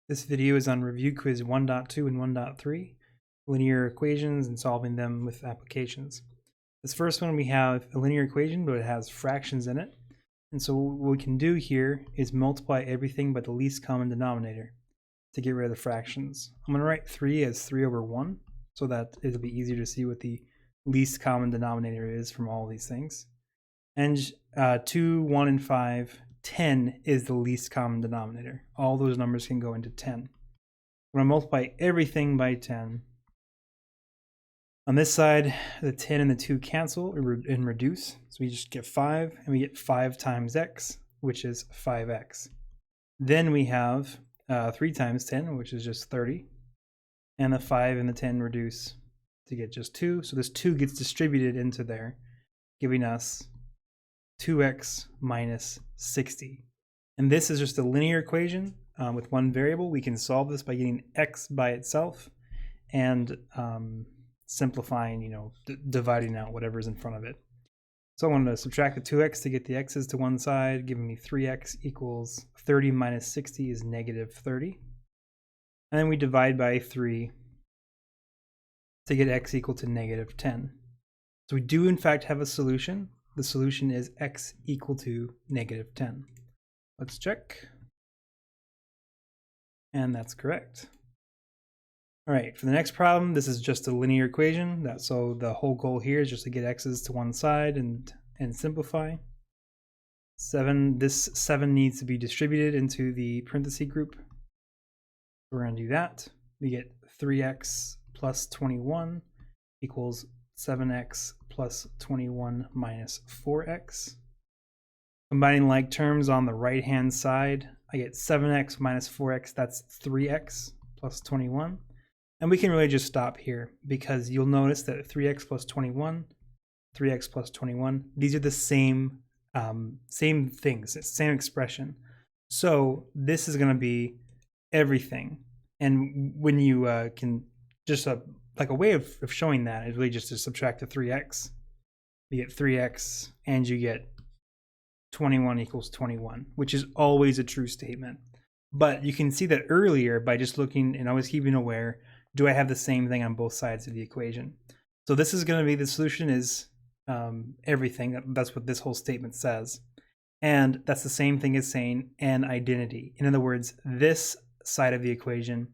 This video is on review quiz 1.2 and 1.3, linear equations and solving them with applications. This first one, we have a linear equation, but it has fractions in it. And so what we can do here is multiply everything by the least common denominator to get rid of the fractions. I'm going to write 3 as 3 over 1 so that it'll be easier to see what the least common denominator is from all these things. And 2, 1, and 5, 10 is the least common denominator. All those numbers can go into 10. I'm going to multiply everything by 10. On this side, the 10 and the 2 cancel and reduce. So we just get 5, and we get 5 times x, which is 5x. Then we have 3 times 10, which is just 30. And the 5 and the 10 reduce to get just 2. So this 2 gets distributed into there, giving us 2x minus 60. And this is just a linear equation with one variable. We can solve this by getting x by itself and simplifying, dividing out whatever's in front of it. So I want to subtract the 2x to get the x's to one side, giving me 3x equals 30 minus 60 is negative 30. And then we divide by 3 to get x equal to negative 10. So we do in fact have a solution. The solution is x equal to negative 10. Let's check. And that's correct. All right, for the next problem, this is just a linear equation. So the whole goal here is just to get x's to one side and simplify. This 7 needs to be distributed into the parenthesis group. We're going to do that. We get 3x plus 21 equals 7x plus 21 minus 4x. Combining like terms on the right-hand side, I get 7x minus 4x, that's 3x plus 21. And we can really just stop here because you'll notice that 3x plus 21, 3x plus 21, these are the same things, it's the same expression. So this is going to be everything. And when you can just like a way of showing that is really just to subtract the 3x. You get 3x and you get 21 equals 21, which is always a true statement. But you can see that earlier by just looking and always keeping aware, do I have the same thing on both sides of the equation? So this is going to be, the solution is everything. That's what this whole statement says. And that's the same thing as saying an identity. In other words, this side of the equation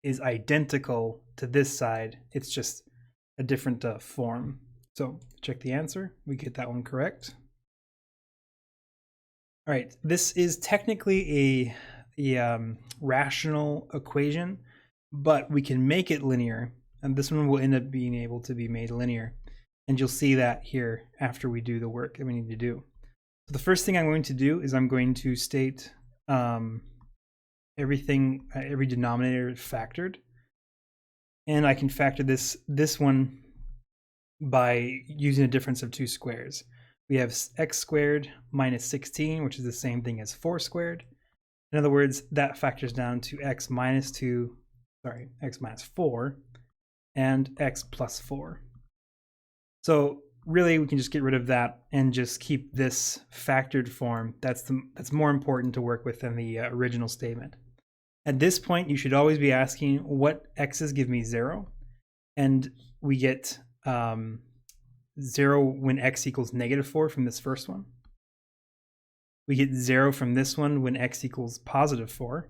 is identical to this side. It's just a different form. So check the answer. We get that one correct. All right, this is technically a rational equation, but we can make it linear, and this one will end up being able to be made linear. And you'll see that here after we do the work that we need to do. So the first thing I'm going to do is I'm going to state every denominator factored. And I can factor this one by using a difference of 2 squares. We have x squared minus 16, which is the same thing as 4 squared. In other words, that factors down to x minus 4 and x plus 4. So really we can just get rid of that and just keep this factored form. That's more important to work with than the original statement. At this point, you should always be asking what x's give me 0, and we get 0 when x equals negative 4 from this first one. We get 0 from this one when x equals positive 4.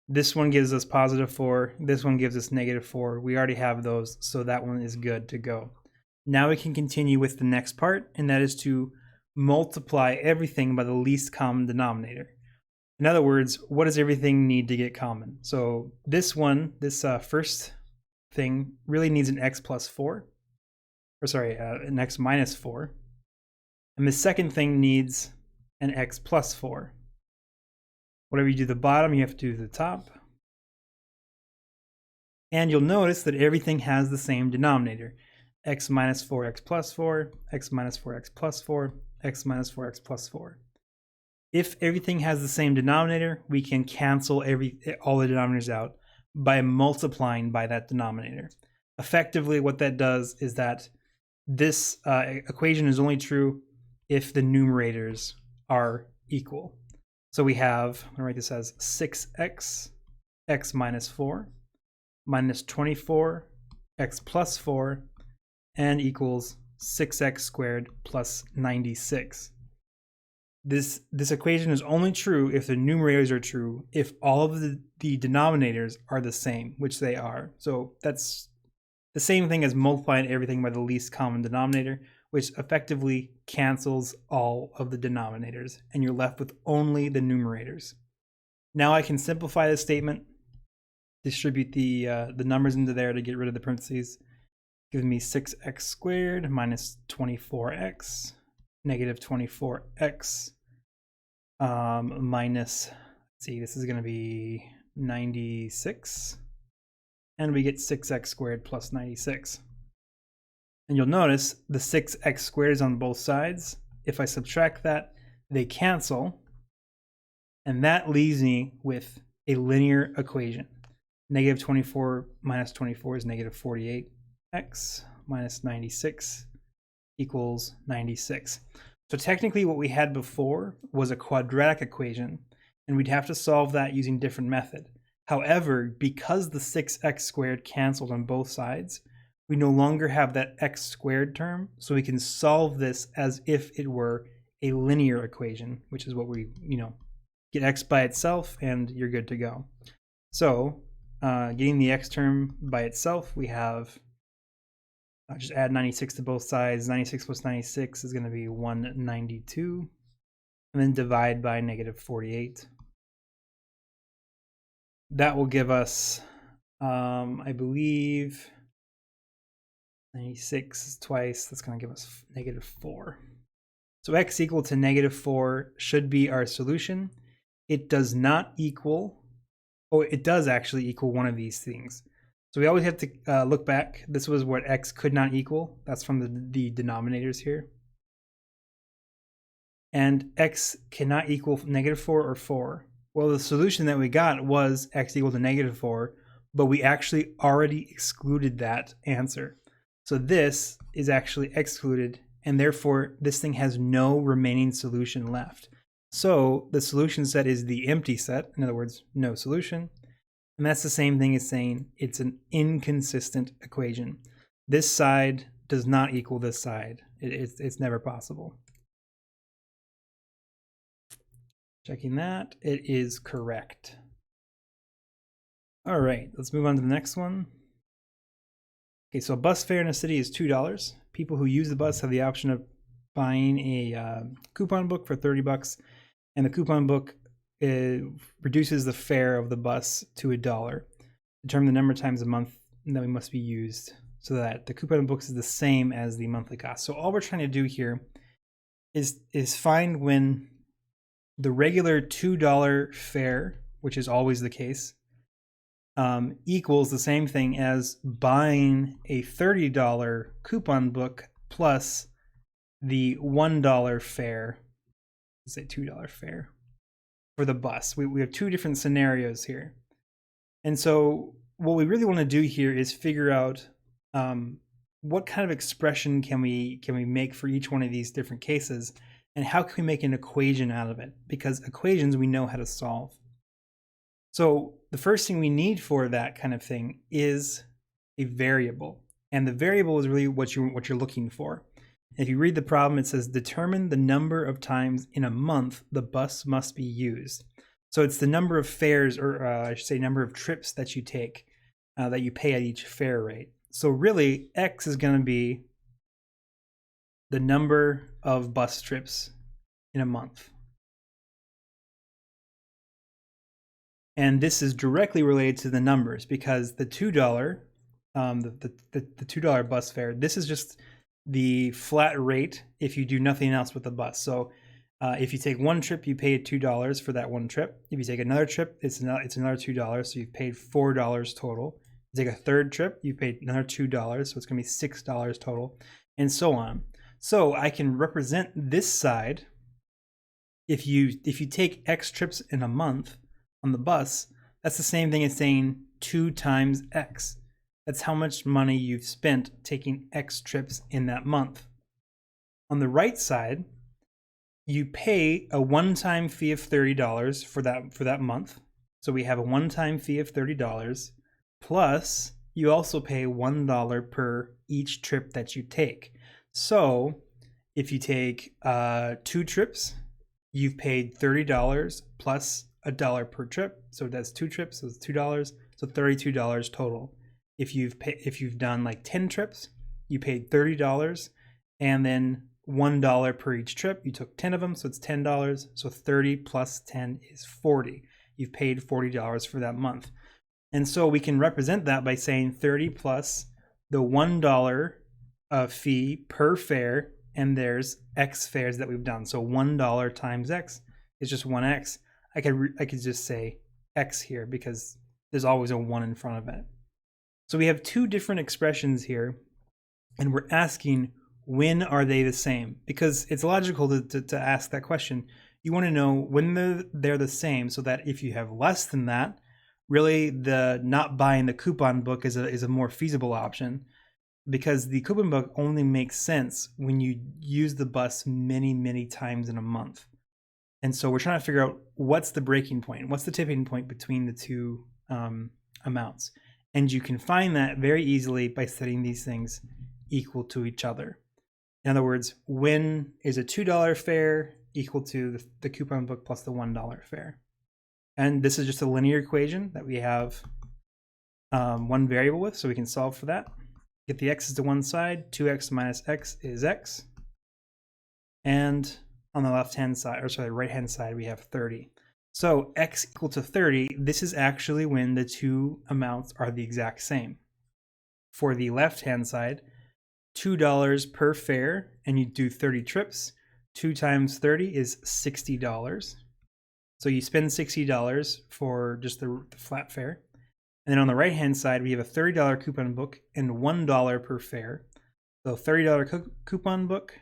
This one gives us positive 4. This one gives us negative 4. We already have those, so that one is good to go. Now we can continue with the next part, and that is to multiply everything by the least common denominator. In other words, what does everything need to get common? So this one, this first thing really needs an x plus 4. An x minus 4. And the second thing needs an x plus 4. Whatever you do to the bottom, you have to do to the top. And you'll notice that everything has the same denominator. X minus 4x plus 4, x minus 4x plus 4, x minus 4x plus 4. If everything has the same denominator, we can cancel all the denominators out by multiplying by that denominator. Effectively, what that does is that this equation is only true if the numerators are equal. So we have, I'm going to write this as 6x x minus 4 minus 24 x plus 4 and equals 6x squared plus 96. This equation is only true if the numerators are true, if all of the denominators are the same, which they are. So that's the same thing as multiplying everything by the least common denominator, which effectively cancels all of the denominators, and you're left with only the numerators. Now I can simplify this statement, distribute the numbers into there to get rid of the parentheses, giving me 6x squared minus 24x, negative 24x, minus, let's see, this is going to be 96, and we get 6x squared plus 96. And you'll notice the 6x squared is on both sides. If I subtract that, they cancel, and that leaves me with a linear equation. Negative 24 minus 24 is negative 48x minus 96 equals 96. So technically what we had before was a quadratic equation, and we'd have to solve that using a different method. However, because the 6x squared canceled on both sides, we no longer have that x squared term, so we can solve this as if it were a linear equation, which is what we, get x by itself and you're good to go. So getting the x term by itself, we have, just add 96 to both sides. 96 plus 96 is going to be 192, and then divide by negative 48. That will give us, I believe, 96 twice. That's going to give us negative 4. So x equal to negative 4 should be our solution. It does not equal, it does actually equal one of these things. So we always have to look back. This was what x could not equal. That's from the denominators here. And x cannot equal negative 4 or 4. Well, the solution that we got was x equal to negative 4, but we actually already excluded that answer. So this is actually excluded, and therefore this thing has no remaining solution left. So the solution set is the empty set, in other words, no solution. And that's the same thing as saying it's an inconsistent equation. This side does not equal this side. It's never possible. Checking that, it is correct. All right, let's move on to the next one. Okay, so a bus fare in a city is $2. People who use the bus have the option of buying a coupon book for $30, and the coupon book reduces the fare of the bus to $1. Determine the number of times a month that we must be used so that the coupon book is the same as the monthly cost. So all we're trying to do here is find when the regular $2 fare, which is always the case, equals the same thing as buying a $30 coupon book plus the $1 fare, let's say $2 fare for the bus. We have two different scenarios here. And so what we really want to do here is figure out what kind of expression can we make for each one of these different cases, and how can we make an equation out of it? Because equations we know how to solve. So the first thing we need for that kind of thing is a variable, and the variable is really what you're looking for. If you read the problem, it says determine the number of times in a month the bus must be used. So it's the number of fares, or I should say number of trips that you take, that you pay at each fare rate. So really, x is going to be the number of bus trips in a month. And this is directly related to the numbers, because the $2, the $2 bus fare, this is just the flat rate if you do nothing else with the bus. So if you take one trip, you pay $2 for that one trip. If you take another trip, it's another $2, so you've paid $4 total. You take a third trip, you paid another $2, so it's going to be $6 total, and so on. So I can represent this side. If you take X trips in a month on the bus, that's the same thing as saying 2 times X. That's how much money you've spent taking X trips in that month. On the right side, you pay a one-time fee of $30 for that month. So we have a one-time fee of $30, plus you also pay $1 per each trip that you take. So if you take 2 trips, you've paid $30 plus $1 per trip. So that's 2 trips, so it's $2, so $32 total. If you've done like 10 trips, you paid $30 and then $1 per each trip. You took 10 of them, so it's $10. So 30 plus 10 is 40. You've paid $40 for that month. And so we can represent that by saying 30 plus the $1 fee per fare, and there's X fares that we've done. So $1 times X is just 1X. I could just say X here because there's always a 1 in front of it. So we have 2 different expressions here, and we're asking when are they the same? Because it's logical to ask that question. You want to know when they're the same, so that if you have less than that, really the not buying the coupon book is a more feasible option, because the coupon book only makes sense when you use the bus many, many times in a month. And so we're trying to figure out what's the breaking point, what's the tipping point between the 2 amounts. And you can find that very easily by setting these things equal to each other. In other words, when is a $2 fare equal to the coupon book plus the $1 fare? And this is just a linear equation that we have one variable with, so we can solve for that. Get the x's to one side, 2x minus x is x. And on the left-hand side, or sorry, right-hand side, we have 30. So x equal to 30, this is actually when the 2 amounts are the exact same. For the left-hand side, $2 per fare, and you do 30 trips. 2 times 30 is $60. So you spend $60 for just the flat fare. And then on the right-hand side, we have a $30 coupon book and $1 per fare. So $30 coupon book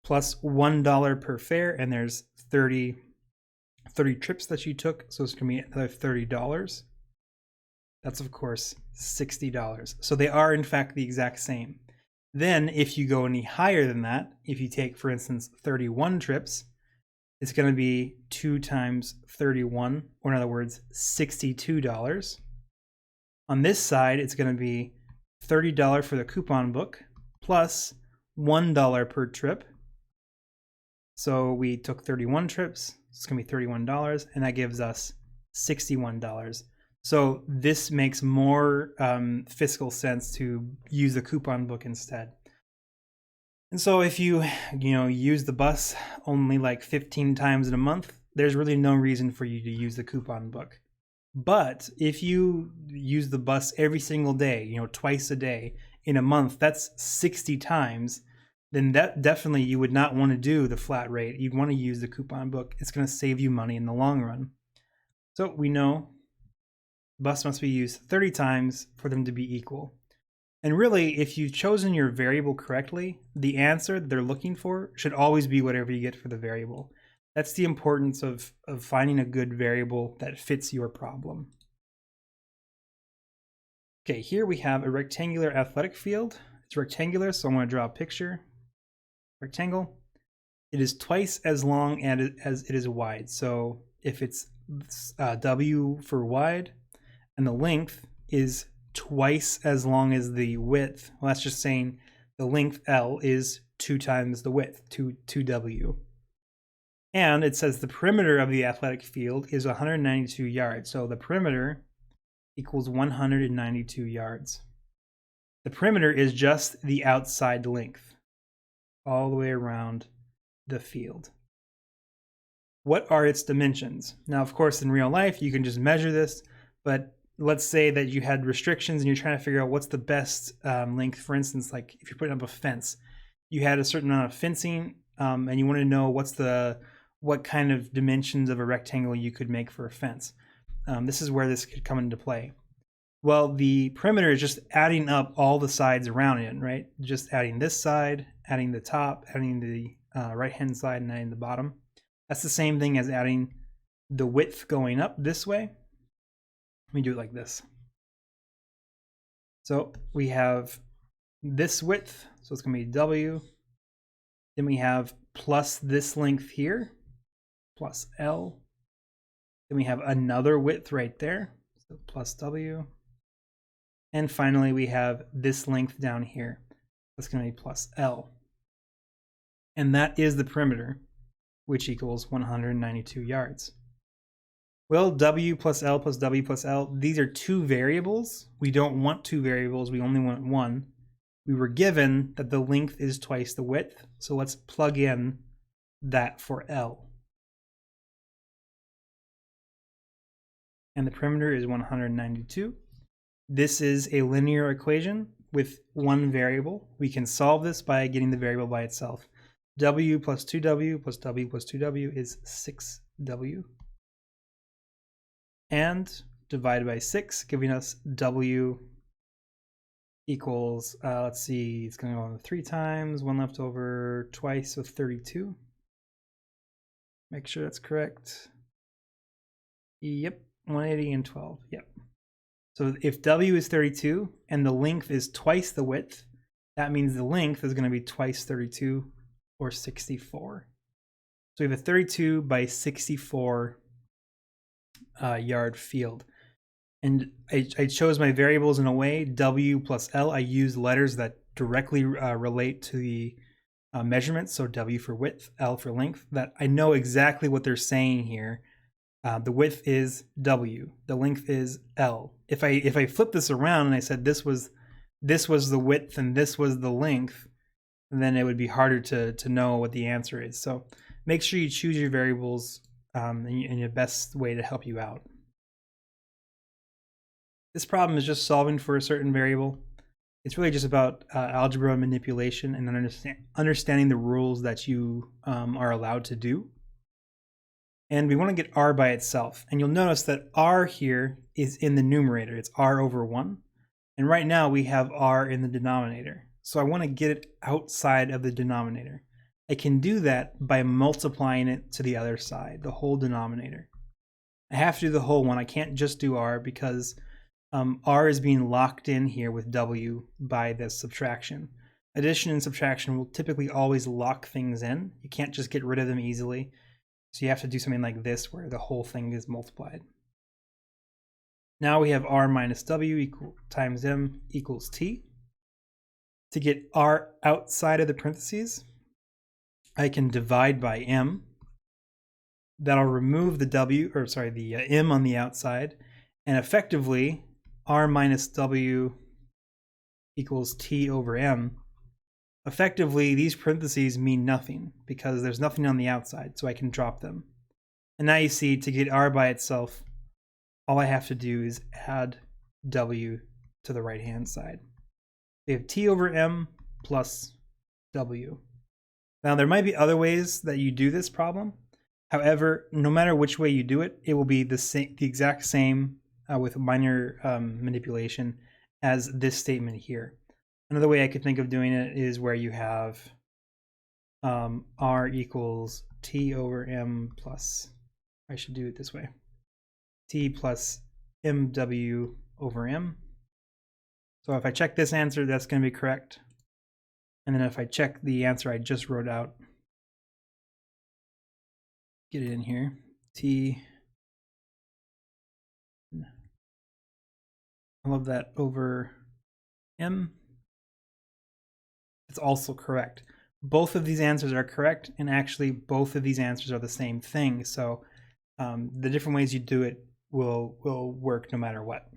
plus $1 per fare, and there's 30 trips that you took, so it's going to be another $30. That's, of course, $60. So they are, in fact, the exact same. Then, if you go any higher than that, if you take, for instance, 31 trips, it's going to be 2 times 31, or in other words, $62. On this side, it's going to be $30 for the coupon book plus $1 per trip. So we took 31 trips, it's going to be $31, and that gives us $61. So this makes more fiscal sense to use the coupon book instead. And so if you use the bus only like 15 times in a month, there's really no reason for you to use the coupon book. But if you use the bus every single day, twice a day in a month, that's 60 times. Then that definitely you would not want to do the flat rate. You'd want to use the coupon book. It's going to save you money in the long run. So we know the bus must be used 30 times for them to be equal. And really, if you've chosen your variable correctly, the answer that they're looking for should always be whatever you get for the variable. That's the importance of finding a good variable that fits your problem. Okay, here we have a rectangular athletic field. It's rectangular, so I'm going to draw a picture. Rectangle. It is twice as long as it is wide. So if it's W for wide, and the length is twice as long as the width, well, that's just saying the length L is 2 times the width, 2W. And it says the perimeter of the athletic field is 192 yards. So the perimeter equals 192 yards. The perimeter is just the outside length, all the way around the field. What are its dimensions? Now, of course, in real life, you can just measure this, but let's say that you had restrictions and you're trying to figure out what's the best length. For instance, like if you're putting up a fence, you had a certain amount of fencing, and you want to know what kind of dimensions of a rectangle you could make for a fence. This is where this could come into play. Well, the perimeter is just adding up all the sides around it, right? Just adding this side, adding the top, adding the right-hand side, and adding the bottom. That's the same thing as adding the width going up this way. Let me do it like this. So we have this width, so it's going to be W. Then we have plus this length here, plus L. Then we have another width right there, so plus W. And finally, we have this length down here. That's going to be plus L. And that is the perimeter, which equals 192 yards. Well, W plus L plus W plus L, these are two variables. We don't want two variables, we only want one. We were given that the length is twice the width, so let's plug in that for L. And the perimeter is 192. This is a linear equation with one variable. We can solve this by getting the variable by itself. W plus 2W plus W plus 2W is 6W. And divided by 6, giving us W equals, let's see, it's going to go on 3 times, 1 left over, twice, so 32. Make sure that's correct. Yep, 180 and 12, yep. So if W is 32 and the length is twice the width, that means the length is going to be twice 32, or 64. So we have a 32 by 64 yard field. And I chose my variables in a way, W plus L, I use letters that directly relate to the measurements, so W for width, L for length, that I know exactly what they're saying here. The width is W, the length is L. If I flip this around and I said this was the width and this was the length, then it would be harder to know what the answer is. So make sure you choose your variables in your best way to help you out. This problem is just solving for a certain variable. It's really just about algebra manipulation and understanding the rules that you are allowed to do. And we want to get r by itself. And you'll notice that r here is in the numerator. It's r over 1. And right now we have r in the denominator. So I want to get it outside of the denominator. I can do that by multiplying it to the other side, the whole denominator. I have to do the whole one. I can't just do r because r is being locked in here with w by this subtraction. Addition and subtraction will typically always lock things in. You can't just get rid of them easily. So you have to do something like this where the whole thing is multiplied. Now we have r minus w times m equals t. To get r outside of the parentheses, I can divide by m. That'll remove the the m on the outside, and effectively r minus w equals t over m. Effectively, these parentheses mean nothing because there's nothing on the outside, so I can drop them. And now you see, to get r by itself, all I have to do is add w to the right-hand side. We have t over m plus w. Now, there might be other ways that you do this problem. However, no matter which way you do it, it will be the exact same with minor manipulation as this statement here. Another way I could think of doing it is where you have r equals t over m plus, I should do it this way, t plus mw over m. So if I check this answer, that's going to be correct. And then if I check the answer I just wrote out, get it in here, t, all of that over m, it's also correct. Both of these answers are correct, and actually both of these answers are the same thing. So the different ways you do it will work no matter what.